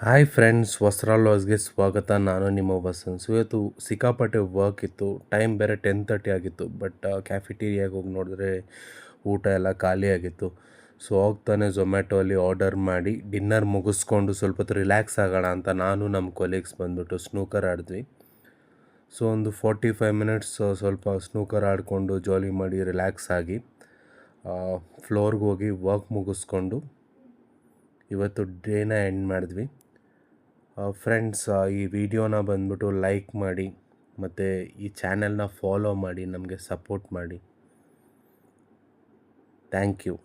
Hi friends, ವಸ್ತ್ರಾಲ್ ಲಾಸ್ಗೆ ಸ್ವಾಗತ. ನಾನು ನಿಮ್ಮ ವಸಂತ್. ಇವತ್ತು ಸಿಕ್ಕಾಪಟ್ಟೆ ವರ್ಕ್ ಇತ್ತು. ಟೈಮ್ ಬೇರೆ 10:30 ಆಗಿತ್ತು. ಬಟ್ ಕ್ಯಾಫಿಟೀರಿಯಾಗೆ ಹೋಗಿ ನೋಡಿದ್ರೆ ಊಟ ಎಲ್ಲ ಖಾಲಿಯಾಗಿತ್ತು. ಸೊ ಹೋಗ್ತಾನೆ ಝೊಮ್ಯಾಟೊ ಅಲ್ಲಿ ಆರ್ಡರ್ ಮಾಡಿ ಡಿನ್ನರ್ ಮುಗಿಸ್ಕೊಂಡು ಸ್ವಲ್ಪ ಹೊತ್ತು ರಿಲ್ಯಾಕ್ಸ್ ಆಗೋಣ ಅಂತ ನಾನು ನಮ್ಮ ಕೊಲೀಗ್ಸ್ ಬಂದುಬಿಟ್ಟು ಸ್ನೂಕರ್ ಆಡಿದ್ವಿ. ಸೊ ಒಂದು 45 ಮಿನಿಟ್ಸ್ ಸ್ವಲ್ಪ ಸ್ನೂಕರ್ ಆಡಿಕೊಂಡು ಜಾಲಿ ಮಾಡಿ ರಿಲ್ಯಾಕ್ಸ್ ಆಗಿ ಫ್ಲೋರ್ಗೆ ಹೋಗಿ ವರ್ಕ್ ಮುಗಿಸ್ಕೊಂಡು ಇವತ್ತು ಡೇನ ಎಂಡ್ ಮಾಡಿದ್ವಿ. ಫ್ರೆಂಡ್ಸ್, ಈ ವಿಡಿಯೋನ ಬಂದ್ಬಿಟ್ಟು ಲೈಕ್ ಮಾಡಿ ಮತ್ತು ಈ ಚಾನೆಲ್ನ ಫಾಲೋ ಮಾಡಿ, ನಮಗೆ ಸಪೋರ್ಟ್ ಮಾಡಿ. Thank you.